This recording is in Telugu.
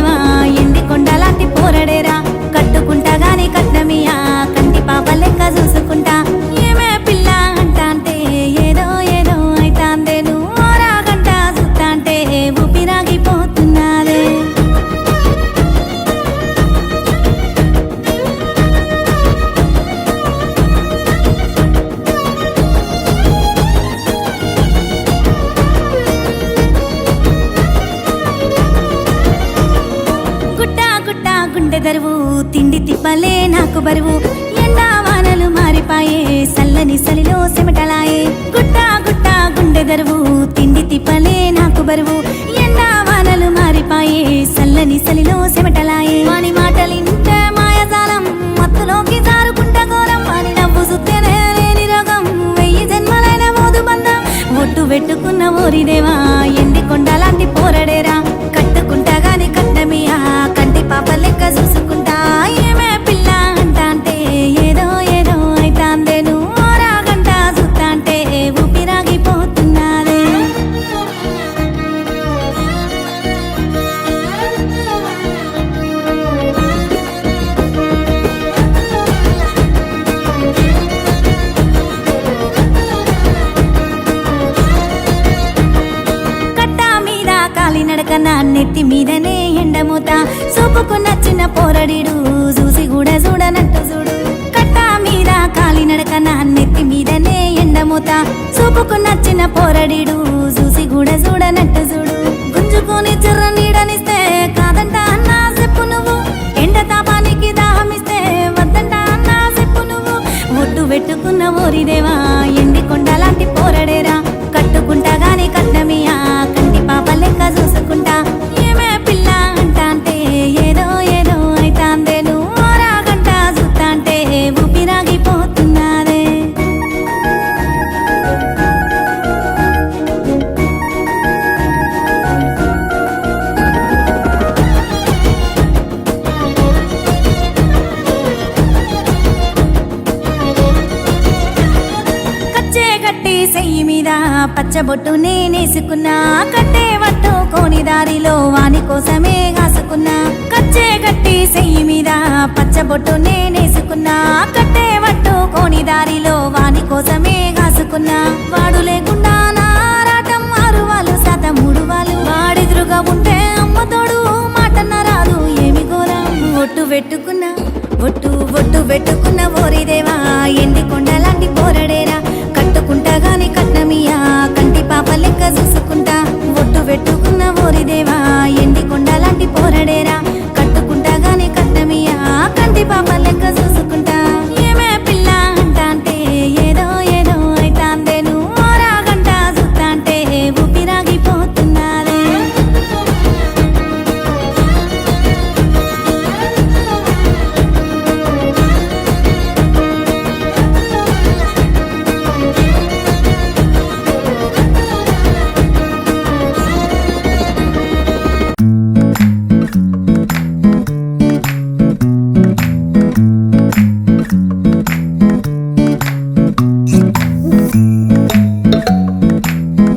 ఓరిదేవా ఎండి కొండలాంటి పోరడేరా కట్టుకుంటా గాని కట్నమియా కంటి పాప లెక్క చూసుకుంటా ఏమే పిల్ల అంట అంటే ఏదో ఏదో అయితాందే నువ్వు రాగంట సుత్తా అంటే ఊపిరాగిపోతున్నాదే గుండె దరువు తిండి తిప్పలే నాకు బరువు ఎండా వానలు మారిపాయే సల్లని సలిలో సెమటలాయే గుట్టా గుట్టా గుండె దరువు తిండి తిప్పలే నాకు బరువు ఎండా వానలు మారిపాయే సల్లని సలిలో సెమటలాయే వాని మాటలింటే మాయజాలం మత్తులోకి జారుకుంటా ఘోరం వాని నవ్వు సుత్తేనే లేని రోగం 1000 జన్మలైన మోదు బంధం ఒట్టు పెట్టుకున్న ఓరిదేవా ఎండి కొండలాంటి పోరడేరా కట్టుకుంటా గాని కట్టమియా కంటి పాప లెక్క చూసుకుంటా ఏమే పిల్ల అంట అంటే ఏదో ఏదో అయితాందే నువ్వు రాగంట సుత్తా అంటే ఊపిరాగిపోతున్నాదే కట్టా మీద కాలినడకన నెత్తి మీదనే ఎండమూత చూపుకు నచ్చిన పోరడిడు చూసి కూడా చూడనట్టు చూడు కట్టా మీద కాలినడకన నెత్తి మీదనే ఎండమూత చూపుకు నచ్చిన పోరడిడు చూసి కూడా చూడనట్టు చూడు గుంజుకొని చిర్ర నీడనిస్తే కాదంట అన్నా చెప్పు నువ్వు ఎండ తాపానికి దాహమిస్తే వద్దంట అన్నా చెప్పు నువ్వు ఒట్టు పెట్టుకున్న ఓరిదేవా ఎండి కొండలాంటి పోరడేరా కట్టుకుంటా గాని కట్నమియా కంటి పాప లెక్క చూసుకుంటా ఏమే పిల్ల అంట అంటే ఏదో ఏదో అయితాందే నువ్వు రాగంట సుత్తా అంటే ఊపిరాగిపోతున్నాదే కచ్చే కట్టి సెయ్యి మీద పచ్చబొట్టు నేనేసుకున్నా కట్టే పట్టుకోని దారిలో వాని కోసమే కాసుకున్నా కచ్చే కట్టి సెయ్యి మీద పచ్చబొట్టు నేనేసుకున్నా కట్టే పట్టుకోని దారిలో